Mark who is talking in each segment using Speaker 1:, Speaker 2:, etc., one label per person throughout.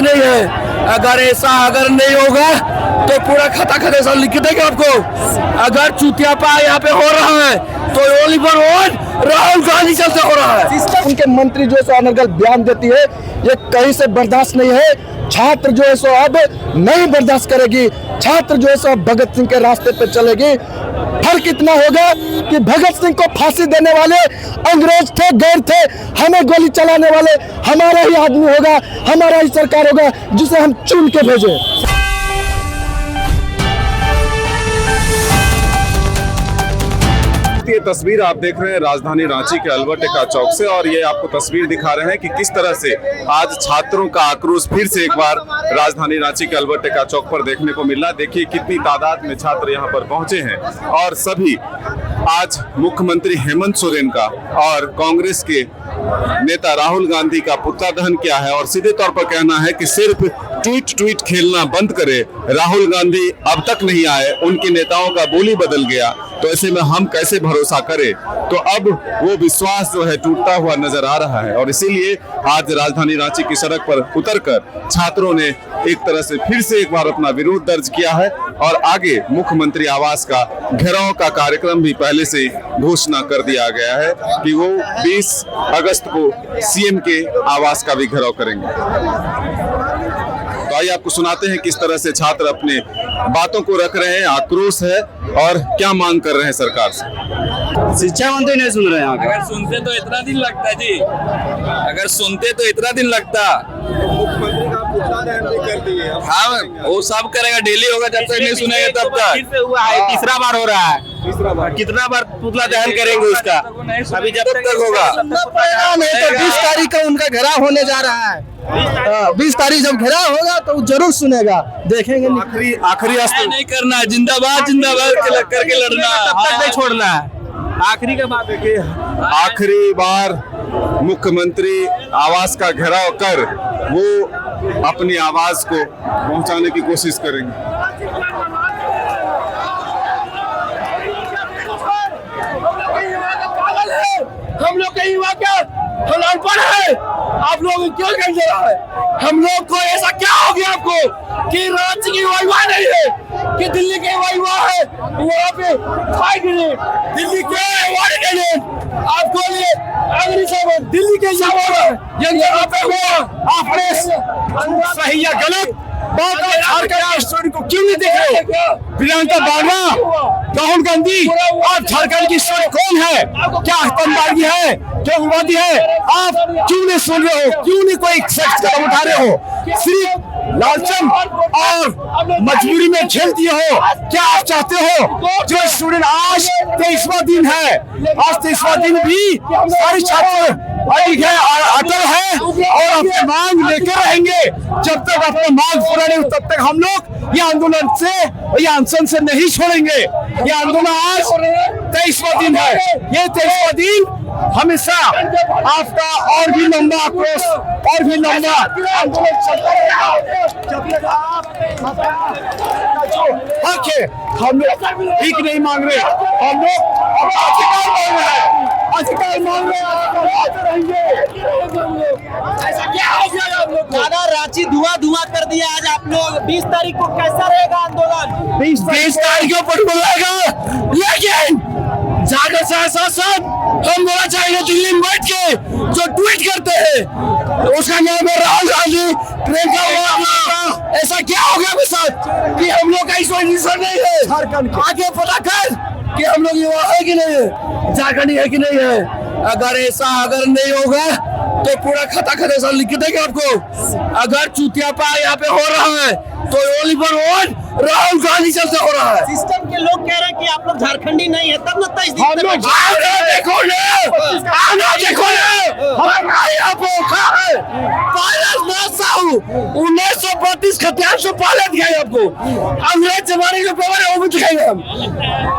Speaker 1: नहीं है। अगर नहीं होगा तो पूरा खाता खाता सब लिख देंगे आपको। अगर चूतियापा यहाँ पे हो रहा है तो only for one Rahul Gandhi चलते हो रहा है।
Speaker 2: उनके मंत्री जो है अनर्गल बयान देती है, ये कहीं से बर्दाश्त नहीं है। छात्र जो है सो अब नहीं बर्दाश्त करेगी, छात्र जो है सो भगत सिंह के रास्ते पे चलेगी। फर्क इतना होगा कि भगत सिंह को फांसी देने वाले अंग्रेज थे, गैर थे, हमें गोली चलाने वाले हमारा ही आदमी होगा, हमारा ही सरकार होगा जिसे हम चुन के भेजे।
Speaker 3: ये तस्वीर आप देख रहे हैं राजधानी रांची के अलबर्ट एक्का चौक से, और ये आपको तस्वीर दिखा रहे हैं कि किस तरह से आज छात्रों का आक्रोश फिर से एक बार राजधानी रांची के अलबर्ट एक्का चौक पर देखने को मिला। देखिए कितनी तादाद में छात्र यहाँ पर पहुंचे हैं और सभी आज मुख्यमंत्री हेमंत सोरेन का और कांग्रेस के नेता राहुल गांधी का पुतला दहन किया है और सीधे तौर पर कहना है कि सिर्फ ट्वीट खेलना बंद करे, राहुल गांधी अब तक नहीं आए, उनके नेताओं का बोली बदल गया, तो ऐसे में हम कैसे भरोसा करें। तो अब वो विश्वास जो है टूटता हुआ नजर आ रहा है और इसीलिए आज राजधानी रांची की सड़क पर उतरकर छात्रों ने एक तरह से फिर से एक बार अपना विरोध दर्ज किया है और आगे मुख्यमंत्री आवास का घेराव का कार्यक्रम भी पहले से घोषणा कर दिया गया है कि वो 20 अगस्त को सीएम के आवास का भी घेराव करेंगे। तो आइए आपको सुनाते हैं किस तरह से छात्र अपने बातों को रख रहे हैं, आक्रोश है और क्या मांग कर रहे हैं सरकार से।
Speaker 4: शिक्षा मंत्री नहीं सुन रहे हैं।
Speaker 5: अगर सुनते तो इतना दिन लगता जी, अगर सुनते तो इतना दिन लगता।
Speaker 3: मुख्यमंत्री का पुतला दहन भी कर दिए।
Speaker 5: हाँ वो सब करेगा, डेली होगा, जब तक नहीं सुनेगा तब तक।
Speaker 4: हुआ है, तीसरा बार हो रहा है। कितना बार पुतला दहन करेंगे उसका? अभी जब तक होगा
Speaker 2: परिणाम है तो 20 तारीख का उनका घेराव होने जा रहा है। 20 तारीख जब घेराव होगा तो जरूर सुनेगा, देखेंगे।
Speaker 3: आखिरी
Speaker 5: नहीं करना, जिंदाबाद करके लड़ना,
Speaker 4: तब तक नहीं छोड़ना है। आखिरी का बात देखिए,
Speaker 3: आखिरी बार मुख्यमंत्री आवास का घेराव कर वो अपनी आवाज को पहुंचाने की कोशिश करेंगे।
Speaker 1: हम लोग कहीं हम अनपढ़ है, आप लोग क्यों समझ रहा है? हम लोग को ऐसा क्या हो गया आपको कि रांची की वाइवा नहीं है, कि दिल्ली की वाइवा है, वहाँ पे दिल्ली के आपको लिए दिल्ली के यहाँ पे हुआ, आपने सही या गलत बात झारखंड स्टोरी को क्यों नहीं देख रहे? प्रियंका वाड्रा, राहुल गांधी और झारखंड की स्टोरी कौन है? क्या आतंकवादी है, क्या उग्रवादी है? आप क्यों नहीं सुन रहे हो? क्यों नहीं कोई सख्त कदम उठा रहे हो? सिर्फ लालचन और मजबूरी में झेल दिए हो। क्या आप चाहते हो जो स्टूडेंट आज 23वां दिन है, आज 23वां दिन भी सारे छात्र अटल है और अपने मांग लेकर रहेंगे। जब तक अपने मांग पूरा नहीं तब तक हम लोग ये आंदोलन से, ये अनशन से नहीं छोड़ेंगे। ये आंदोलन आज 23वां दिन है, ये 23वां दिन हमेशा आपका और भी लंबा आक्रोश और भी लंबा आंदोलन चलता रहेगा जब तक आप हक है। हम लोग भीख नहीं मांग रहे, हम लोग अधिकार मांग रहे हैं, अधिकार मांग रहे हैं। ऐसा क्या हो गया आप लोग?
Speaker 4: दादा रांची धुआं कर दिया आज आप लोग। 20 तारीख को कैसा रहेगा आंदोलन?
Speaker 1: 20 तारीख को रहेगा, लेकिन जाकर साथ हम बोला चाहेंगे दिल्ली में बैठ के जो ट्वीट करते हैं उसका नाम है राहुल गांधी, प्रियंका वाड्रा। ऐसा क्या हो गया मेरे साथ कि हम लोग का इस वजह नहीं है? आगे पता कर कि हम लोग युवा है कि नहीं है, झारखंडी है कि नहीं है। अगर नहीं होगा तो पूरा खाता खाता सब लिख देंगे आपको। अगर चूतियापा यहाँ पे हो रहा है तो only for one Rahul Gandhi चलते हो रहा है।
Speaker 4: सिस्टम के लोग कह रहे हैं कि आप लोग झारखंडी नहीं है, तब लगता है
Speaker 1: देखो ना, देखो ना, 1932 खतियान से पहले दिखाई आपको, अंग्रेज जमाने के पेपर वो भी दिखाएंगे हम।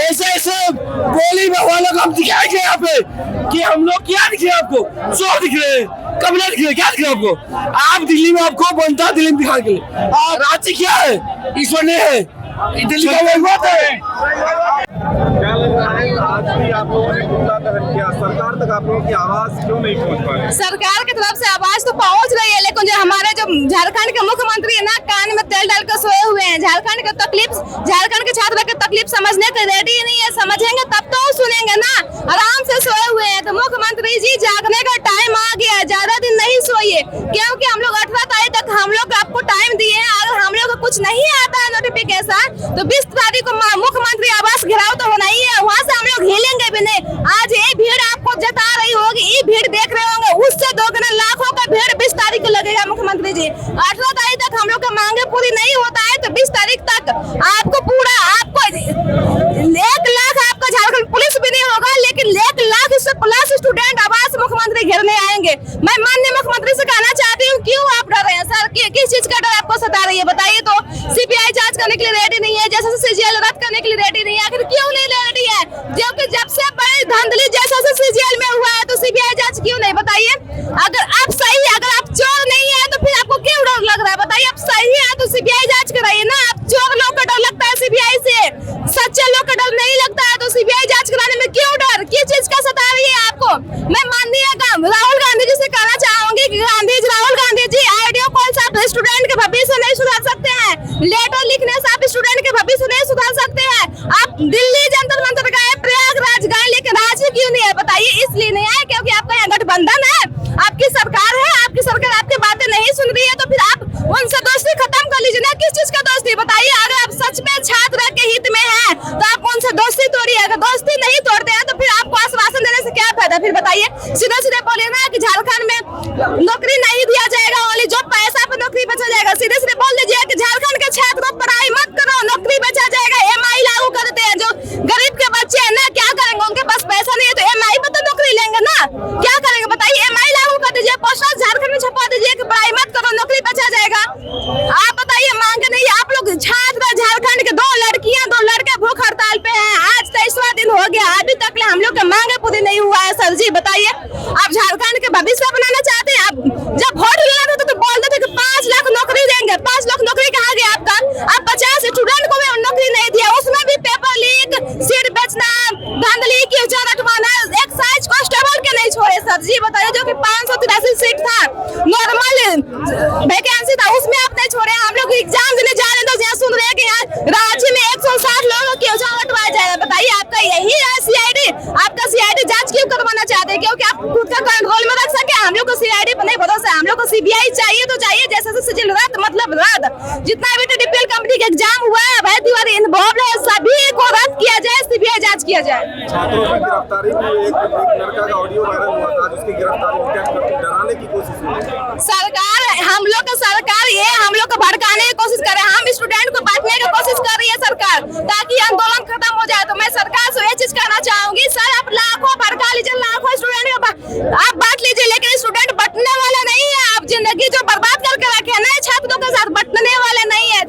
Speaker 1: ऐसे गोली वालों को हम दिखाएंगे यहाँ पे कि हम लोग क्या दिखे आपको, जो दिख रहे हैं, कब नहीं दिख रहे, क्या दिख रहे आपको? आप दिल्ली में आपको बनता है दिल्ली में दिखाने के लिए, रांची क्या है ईश्वर नहीं है, दिल्ली का वही बात है।
Speaker 3: क्या लग रहा है आज भी आप लोगों ने पुतला दहन किया सरकार तक आप लोगों की आवाज क्यों नहीं पहुंच पा रही?
Speaker 6: सरकार की तरफ से आवाज तो पहुंच रही है, लेकिन जो हमारे जो झारखंड के मुख्यमंत्री है ना, कान में तेल डाल कर सोए हुए हैं। झारखंड के छात्र की तकलीफ समझने के रेडी नहीं है। समझेंगे तब तो सुनेंगे ना, आराम से सोए हुए हैं। तो मुख्यमंत्री जी, जागने का टाइम आ गया है, ज्यादा दिन नहीं सोइए, क्योंकि हम लोग 18 तारीख तक हम लोग आपको टाइम दिए हैं। अगर हम लोग को कुछ नहीं आता है नोटिफिकेशन, तो 20 तारीख को मुख्यमंत्री आवास घेराव तो होना ही है, वहाँ से हम लोग हिलेंगे भी नहीं। आज ये भीड़ आपको जता रही होगी, ये भीड़ देख रहे होंगे, उससे दोगुना लाखों का भीड़ 20 तारीख को लगेगा। मुख्यमंत्री जी, 18 तारीख तक हम लोग का मांगे पूरी नहीं होता है, तो 20 तारीख तक आपको 1 लाख आपका झारखंड पुलिस भी नहीं होगा, लेकिन 1 लाख से प्लस स्टूडेंट आवास मुख्यमंत्री घेरने आएंगे। मैं माननीय मुख्यमंत्री से कहना चाहती हूँ, क्यों आप डर रहे हैं सर? किस चीज का डर आपको सता रही है बताइए तो? सीबीआई जांच करने के लिए रेडी नहीं है, जैसे सीजीएल रद्द करने के लिए रेडी नहीं है, आखिर क्यों नहीं रेडी है? जबकि जब से बड़ी धांधली जैसा सीजीएल में हुआ है, तो सीबीआई जांच क्यों नहीं? बताइए। अगर आप सही है, अगर आप चोर नहीं है, तो फिर आपको क्यों डर लग रहा है? बताइए, आप सही है तो सीबीआई जांच कराइए ना। आप चोर लोग का डर लगता है सीबीआई से, सच्चे लोग का डर नहीं लगता है, तो सीबीआई जांच कराने में क्यों डर? किस चीज का सता रही है आपको? मैं माननीय राहुल गांधी जी से कहना चाहूंगी कि राहुल गांधी जी, ऑडियो कॉल से आप स्टूडेंट के भविष्य नहीं सुधार सकते हैं, लेटर लिखने से आप स्टूडेंट के भविष्य नहीं सुधार सकते हैं। आप दिल्ली जंतर मंतर गए, प्रयागराज गए, लेकिन रांची क्यों नहीं है? बताइए। इसलिए नहीं है क्योंकि आपका यहाँ गठबंधन है, आपकी सरकार है, आपकी सरकार आपकी बातें नहीं सुन रही है, तो फिर आप उनसे दोस्ती खत्म कर लीजिए ना। किस चीज का दोस्ती? बताइए। अगर आप सच में छात्र के हित में है, तो आप उनसे दोस्ती तोड़िए। अगर दोस्ती नहीं तोड़ते हैं, तो फिर आपको आश्वासन देने से क्या फायदा? फिर बताइए, सीधे सीधे बोलिए ना कि झारखंड में नौकरी नहीं दिया जाएगा, ओनली जो पैसा पे नौकरी बेचा जाएगा। सीधे सीधे बोल दीजिए कि झारखंड के छात्रों पढ़ाई मत करो, नौकरी बेचा जाएगा। एमआई लागू कर देते हैं, जो गरीब के बच्चे हैं ना, क्या करेंगे? उनके पास पैसा नहीं है, तो एमआई पर तो नौकरी लेंगे ना, क्या करेंगे? बताइए। एमआई लागू कर दीजिए, पोस्टर झारखंड में छपवा दीजिए कि पढ़ाई मत करो, नौकरी बेचा जाएगा। आप बताइए, मांग नहीं। आप लोग छात्र झारखंड के 2 लड़कियां 2 लड़के भूख हड़ताल पे हैं, आज 23वां दिन हो गया, अभी तक हम लोग के मांगे पूरी नहीं हुआ है। सर जी बताइए, आप झारखंड के भविष्य बनाना चाहते हैं? आप जब वोट लेना था तो बोलते थे कि 5 लाख नौकरी देंगे। 5 लाख नौकरी कहाँ गया आपका? आप 50 स्टूडेंट को भी नौकरी नहीं दिया, उसमें भी पेपर लीक, सीट बेचना, धांधली की रटवाना, एक्साइज कांस्टेबल के नहीं छोड़े। सर जी बताइए, जो कि 583 सीट था, नॉर्मल वैकेंसी था, उसमें आप नहीं छोड़े। हम लोग एग्जाम देने जा रहे हैं, तो यहाँ सुन रहे हैं कि यहाँ रांची में 160 लोगों की हटवाया जाएगा। बताइए, आपका यही है सीआईडी? आपका सीआईडी जांच क्यों करवाना चाहते हैं? क्योंकि आप खुद का कंट्रोल में रख सके। हम लोग को सीआईडी पर नहीं भरोसा, हम लोग को सीबीआई चाहिए तो चाहिए, जैसे सीजीएल रद्द मतलब रद्द। जितना भी डीपीएल कंपनी का एग्जाम हुआ है, अभय तिवारी इन्वॉल्व है, सभी को रद्द किया जाए, सीबीआई जांच किया जाए।
Speaker 3: छात्रों की गिरफ्तारी में एक लड़का का ऑडियो वायरल हुआ था, जिसकी गिरफ्तारी डराने की कोशिश हुई।
Speaker 6: सरकार, हम लोग का सरकार ये हम लोग को भड़काने की कोशिश कर रहे हैं, हम स्टूडेंट को बांटने की कोशिश कर रही है सरकार, ताकि आंदोलन खत्म हो जाए। तो मैं सरकार से ये चीज कहना चाहूंगी, सर आप लाखों भड़का लीजिए, लाखों स्टूडेंट को आप बांट लीजिए, लेकिन स्टूडेंट बंटने वाले नहीं है। आप जिंदगी जो बर्बाद करके रखे हैं, छात्रों के साथ बंटने वाले नहीं है।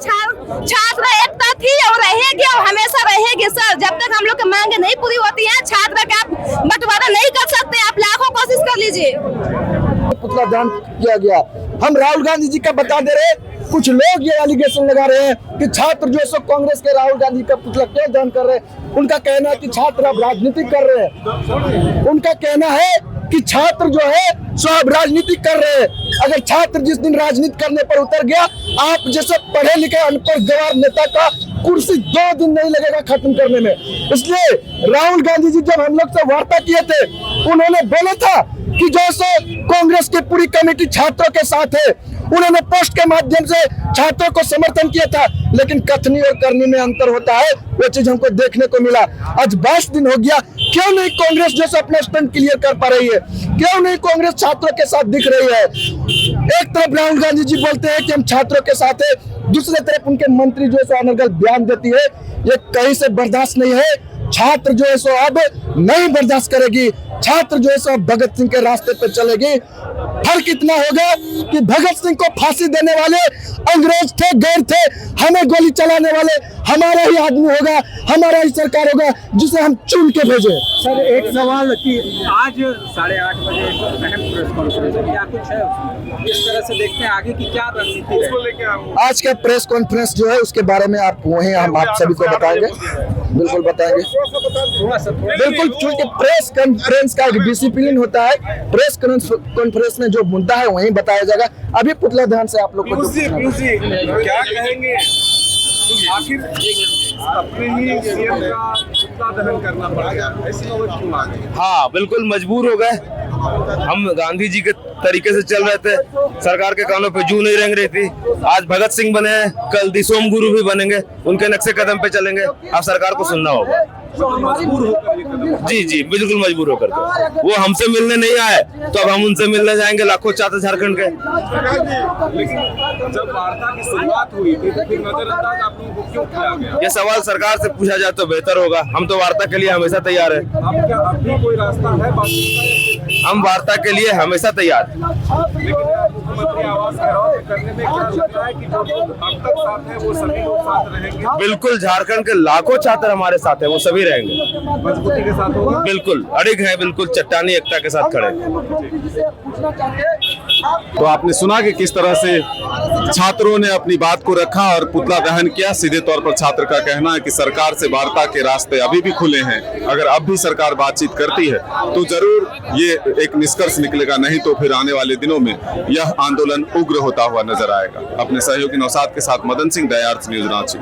Speaker 6: छात्र एकता थी और रहेगी और हमेशा रहेगी। सर, जब तक हम लोग की मांगे नहीं पूरी होती है, छात्र का आप बंटवारा नहीं कर सकते। आप लाखों कोशिश कर लीजिए।
Speaker 2: पुतला दहन किया गया। हम राहुल गांधी जी का बता दे रहे, कुछ लोग ये एलिगेशन लगा रहे हैं कि छात्र जो है सो कांग्रेस के राहुल गांधी का पुतला क्यों दहन कर रहे हैं। उनका कहना है कि छात्र अब राजनीति कर रहे हैं। उनका कहना है कि छात्र जो है सो अब राजनीति कर रहे हैं। अगर छात्र जिस दिन राजनीति करने पर उतर गया, आप जैसे पढ़े लिखे अनपढ़ गवार नेता का कुर्सी 2 दिन नहीं लगेगा खत्म करने में। इसलिए राहुल गांधी जी जब हम लोग से वार्ता किए थे, उन्होंने बोला था कि जैसे कांग्रेस की पूरी कमेटी छात्रों के साथ है। उन्होंने पोस्ट के माध्यम से छात्रों को समर्थन किया था, लेकिन कथनी और करनी में अंतर होता है, वो चीज हमको देखने को मिला। आज 22 दिन हो गया, क्यों नहीं कांग्रेस जैसे अपना स्टैंड क्लियर कर पा रही है? क्यों नहीं कांग्रेस छात्रों के साथ दिख रही है? एक तरफ राहुल गांधी जी बोलते हैं कि हम छात्रों के साथ है, दूसरी तरफ उनके मंत्री जो है सो अनर्गल बयान देती है। ये कहीं से बर्दाश्त नहीं है। छात्र जो है सो अब नहीं बर्दाश्त करेगी, छात्र जो है सो भगत सिंह के रास्ते पे चलेगी। फर्क इतना होगा कि भगत सिंह को फांसी देने वाले अंग्रेज थे, गैर थे, हमें गोली चलाने वाले हमारा ही आदमी होगा, हमारा ही सरकार होगा, जिसे हम चुन के भेजे।
Speaker 7: सर, एक सवाल कि आज 8:30 बजे अहम प्रेस कॉन्फ्रेंस है, क्या कुछ है इस तरह से देखते हैं आगे की क्या रणनीति है?
Speaker 2: आज का प्रेस कॉन्फ्रेंस जो है उसके बारे में आप वहीं हम आप सभी को बताएंगे। बिल्कुल बताएंगे। बिल्कुल, चूंकि प्रेस कॉन्फ्रेंस का एक डिसिप्लिन होता है, प्रेस कॉन्फ्रेंस में जो मुद्दा है वहीं बताया जाएगा। अभी पुतला दहन से आप लोग को
Speaker 3: क्या कहेंगे, आखिर अपने ही सीएम का पुतला दहन करना पड़ेगा, ऐसी नौबत क्यों आ गई?
Speaker 4: हाँ बिल्कुल मजबूर हो गए। हम गांधी जी के तरीके से चल रहे थे, सरकार के कानों पे जू नहीं रेंग रही थी। आज भगत सिंह बने हैं, कल दिसोम गुरु भी बनेंगे, उनके नक्शे कदम पे चलेंगे। अब सरकार को सुनना होगा।
Speaker 3: मजबूर होकर ये कदम
Speaker 4: जी जी बिल्कुल मजबूर होकर के। वो हमसे मिलने नहीं आए तो अब हम उनसे मिलने जाएंगे, लाखों छात्र झारखंड के।
Speaker 3: लेकिन जब वार्ता की शुरुआत हुई थी तो फिर नजरअंदाज आप लोगों को क्यों किया गया?
Speaker 4: ये सवाल सरकार से पूछा जाए तो बेहतर होगा। हम तो वार्ता के लिए हमेशा तैयार है।
Speaker 3: अब क्या अब भी कोई रास्ता है बातचीत का?
Speaker 4: हम वार्ता के लिए हमेशा तैयार हैं।
Speaker 3: लेकिन मुख्यमंत्री आवास घेराव करने में क्या लग रहा है कि जो लोग अब तक साथ हैं वो सभी लोग साथ रहेंगे?
Speaker 4: बिल्कुल, झारखंड के लाखों छात्र हमारे साथ हैं, वो सभी रहेंगे।
Speaker 3: मजबूती के साथ होगा?
Speaker 4: बिल्कुल अड़िग है, बिल्कुल चट्टानी एकता के साथ खड़े हैं।
Speaker 3: तो आपने सुना कि किस तरह से छात्रों ने अपनी बात को रखा और पुतला दहन किया। सीधे तौर पर छात्र का कहना है कि सरकार से वार्ता के रास्ते अभी भी खुले हैं। अगर अब भी सरकार बातचीत करती है तो जरूर ये एक निष्कर्ष निकलेगा, नहीं तो फिर आने वाले दिनों में यह आंदोलन उग्र होता हुआ नजर आएगा। अपने सहयोगी नौशाद के साथ Madan Singh, the arts news, Ranchi.